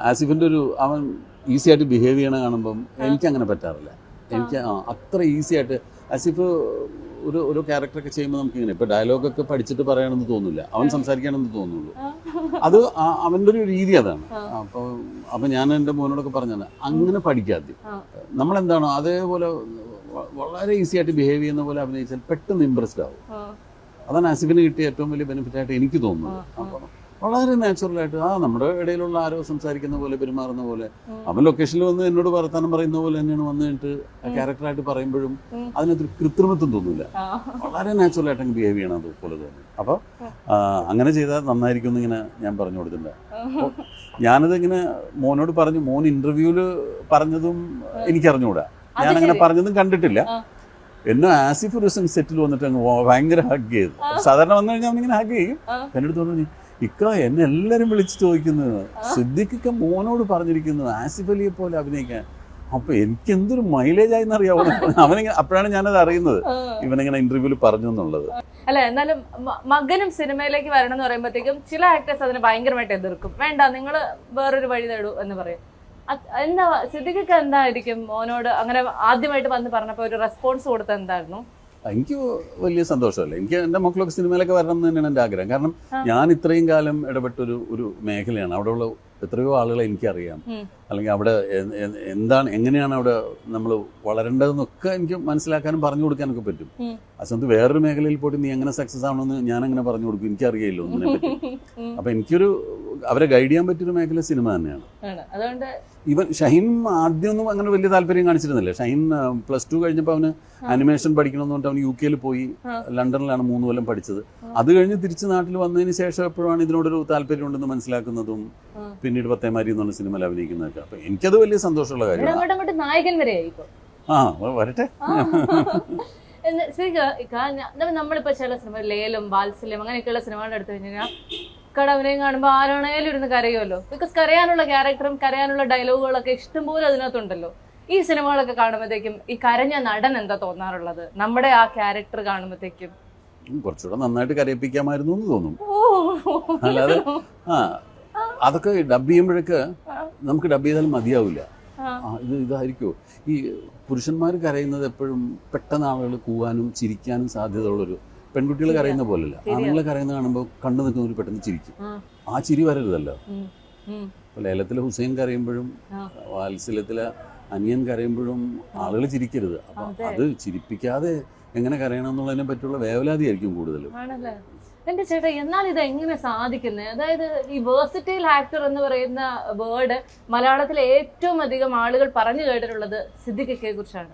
ആസിഫിൻ്റെ അവൻ ഈസി ആയിട്ട് ബിഹേവ് ചെയ്യണ കാണുമ്പം എനിക്കങ്ങനെ പറ്റാറില്ല. എനിക്ക് അത്ര ഈസി ആയിട്ട് ആസിഫ് ഒരു ക്യാരക്ടറൊക്കെ ചെയ്യുമ്പോൾ നമുക്കിങ്ങനെ ഇപ്പോൾ ഡയലോഗൊക്കെ പഠിച്ചിട്ട് പറയണമെന്ന് തോന്നില്ല, അവൻ സംസാരിക്കണമെന്ന് തോന്നുള്ളൂ. അത് അവൻ്റെ ഒരു രീതി അതാണ്. അപ്പോൾ ഞാൻ എൻ്റെ മോനോടൊക്കെ പറഞ്ഞത് അങ്ങനെ പഠിക്കാതെ നമ്മളെന്താണോ അതേപോലെ വളരെ ഈസി ആയിട്ട് ബിഹേവ് ചെയ്യുന്ന പോലെ അഭിനയിച്ചാൽ പെട്ടെന്ന് ഇമ്പ്രസ്ഡ് ആവും. അതാണ് ആസിഫിന് കിട്ടിയ ഏറ്റവും വലിയ ബെനിഫിറ്റായിട്ട് എനിക്ക് തോന്നുന്നത്. അപ്പോൾ വളരെ നാച്ചുറലായിട്ട് നമ്മുടെ ഇടയിലുള്ള ആരോ സംസാരിക്കുന്ന പോലെ പെരുമാറുന്ന പോലെ അവൻ ലൊക്കേഷനിൽ വന്ന് എന്നോട് വർത്താനം പറയുന്ന പോലെ തന്നെയാണ് വന്നു കഴിഞ്ഞിട്ട് ക്യാരക്ടറായിട്ട് പറയുമ്പോഴും അതിനകത്തൊരു കൃത്രിമത്വം തോന്നില്ല, വളരെ നാച്ചുറലായിട്ട് അങ്ങ് ബിഹേവ് ചെയ്യണം അതുപോലെ തോന്നി. അപ്പോൾ അങ്ങനെ ചെയ്താൽ നന്നായിരിക്കും എന്നിങ്ങനെ ഞാൻ പറഞ്ഞു കൊടുത്തിട്ടുണ്ട്. അപ്പോൾ ഞാനതിങ്ങനെ മോനോട് പറഞ്ഞു, മോൻ ഇന്റർവ്യൂവിൽ പറഞ്ഞതും എനിക്കറിഞ്ഞുകൂടാ, ഞാനങ്ങനെ പറഞ്ഞതും കണ്ടിട്ടില്ല. എന്നെ ആസിഫ് ഒരു സെറ്റിൽ വന്നിട്ട് അങ്ങ് ഭയങ്കര ഹഗ് ചെയ്തു. സാധാരണ വന്നു കഴിഞ്ഞാൽ അവനിങ്ങനെ ഹഗ് ചെയ്യും. എൻ്റെ അടുത്ത് പറഞ്ഞു, ഇക്ക എന്നെ എല്ലാവരും വിളിച്ച് ചോദിക്കുന്നത് സിദ്ദിഖ് മോനോട് പറഞ്ഞിരിക്കുന്നത് ആസിഫ് അലിയെ പോലെ അഭിനയിക്കാൻ. അപ്പൊ എനിക്ക് എന്തൊരു മൈലേജ് ആയെന്നറിയാവോ അവനിങ്ങനെ. അപ്പോഴാണ് ഞാനത് അറിയുന്നത് ഇവനിങ്ങനെ ഇന്റർവ്യൂവിൽ പറഞ്ഞു എന്നുള്ളത്. അല്ല, എന്നാലും മകനും സിനിമയിലേക്ക് വരണം എന്ന് പറയുമ്പോഴത്തേക്കും ചില ആക്ടേഴ്സ് അതിനെ ഭയങ്കരമായിട്ട് എതിർക്കും. വേണ്ട, നിങ്ങൾ വേറൊരു വഴി തേടൂ എന്ന് പറയും. എന്താ സിദ്ദിഖ് എന്തായിരിക്കും മോനോട് അങ്ങനെ ആദ്യമായിട്ട് വന്ന് പറഞ്ഞപ്പോൾ ഒരു റെസ്പോൺസ് കൊടുത്തത് എന്തായിരുന്നു? എനിക്ക് വലിയ സന്തോഷമല്ല. എനിക്ക് എൻ്റെ മക്കളൊക്കെ സിനിമയിലൊക്കെ വരണം എന്ന് തന്നെയാണ് എൻ്റെ ആഗ്രഹം. കാരണം ഞാൻ ഇത്രയും കാലം ഇടപെട്ടൊരു മേഖലയാണ്. അവിടെയുള്ള എത്രയോ ആളുകളെ എനിക്കറിയാം. അല്ലെങ്കിൽ അവിടെ എങ്ങനെയാണ് അവിടെ നമ്മൾ വളരേണ്ടതെന്നൊക്കെ എനിക്ക് മനസ്സിലാക്കാനും പറഞ്ഞു കൊടുക്കാനൊക്കെ പറ്റും. ആ സമയത്ത് വേറൊരു മേഖലയിൽ പോയിട്ട് നീ എങ്ങനെ സക്സസ് ആവണമെന്ന് ഞാൻ അങ്ങനെ പറഞ്ഞു കൊടുക്കും, എനിക്കറിയില്ല ഒന്നിനെ പറ്റി. അപ്പൊ എനിക്കൊരു അവരെ ഗൈഡ് ചെയ്യാൻ പറ്റിയൊരു മേഖല സിനിമ തന്നെയാണ്. അതുകൊണ്ട് ഈവൻ ഷഹീൻ ആദ്യമൊന്നും അങ്ങനെ വലിയ താല്പര്യം കാണിച്ചിരുന്നില്ല. ഷഹീൻ +2 കഴിഞ്ഞപ്പോൾ അവന് അനിമേഷൻ പഠിക്കണമെന്ന് പറഞ്ഞിട്ട് അവൻ UK പോയി, ലണ്ടനിലാണ് 3 കൊല്ലം പഠിച്ചത്. അത് കഴിഞ്ഞ് തിരിച്ച് നാട്ടിൽ വന്നതിന് ശേഷം എപ്പോഴാണ് ഇതിനോടൊരു താല്പര്യം ഉണ്ടെന്ന് മനസ്സിലാക്കുന്നതും പിന്നീട് പത്തേമാരി എന്നുള്ള സിനിമയിൽ അഭിനയിക്കുന്നതൊക്കെ. അപ്പൊ എനിക്കത് വലിയ സന്തോഷമുള്ള കാര്യമാണ്. നായകൻ വരെ വരട്ടെ. നമ്മളിപ്പോ ചില സിനിമ ലേലം, വാത്സല്യം അങ്ങനെയൊക്കെയുള്ള സിനിമകളുടെ എടുത്തു കഴിഞ്ഞാൽ കടവിനെയും കാണുമ്പോൾ ആരാണേലും ഇരുന്ന് കരയുമല്ലോ. ബിക്കോസ് കരയാനുള്ള ക്യാരക്ടറും കരയാനുള്ള ഡയലോഗുകളൊക്കെ ഇഷ്ടംപോലെ അതിനകത്തുണ്ടല്ലോ. ഈ സിനിമകളൊക്കെ കാണുമ്പോഴത്തേക്കും ഈ കരഞ്ഞ നടൻ എന്താ തോന്നാറുള്ളത് നമ്മുടെ ആ ക്യാരക്ടർ കാണുമ്പോഴത്തേക്കും? കുറച്ചുകൂടെ നന്നായിട്ട് കരയിപ്പിക്കാമായിരുന്നു എന്ന് തോന്നും. അല്ലാതെ അതൊക്കെ ഡബ് ചെയ്യുമ്പോഴൊക്കെ നമുക്ക് ഡബ് ചെയ്താലും മതിയാവില്ല. ഇതായിരിക്കുമോ ഈ പുരുഷന്മാർ കരയുന്നത് എപ്പോഴും പെട്ടെന്ന് ആളുകൾ കൂവാനും ചിരിക്കാനും സാധ്യതയുള്ളൊരു, പെൺകുട്ടികൾ കരയുന്ന പോലല്ല. ആണുങ്ങളെ കരയുന്ന കാണുമ്പോൾ കണ്ടു നിൽക്കുന്നവർ പെട്ടെന്ന് ചിരിക്കും. ആ ചിരി വരരുതല്ലോ. ഇപ്പൊ ലേലത്തിലെ ഹുസൈൻ കരയുമ്പോഴും വാത്സല്യത്തിലെ അനിയൻ കരയുമ്പോഴും ആളുകൾ ചിരിക്കരുത്. അപ്പൊ അത് ചിരിപ്പിക്കാതെ എങ്ങനെ കരയണം എന്നുള്ളതിനെ പറ്റിയുള്ള വേവലാതിയായിരിക്കും കൂടുതലും. എന്റെ ചേട്ടാ, എന്നാൽ ഇത് എങ്ങനെ സാധിക്കുന്നത്? അതായത് ഈ വേഴ്സറ്റൈൽ ആക്ടർ എന്ന് പറയുന്ന വേർഡ് മലയാളത്തിലെ ഏറ്റവും അധികം ആളുകൾ പറഞ്ഞു കേട്ടിട്ടുള്ളത് സിദ്ദിഖിനെ കുറിച്ചാണ്.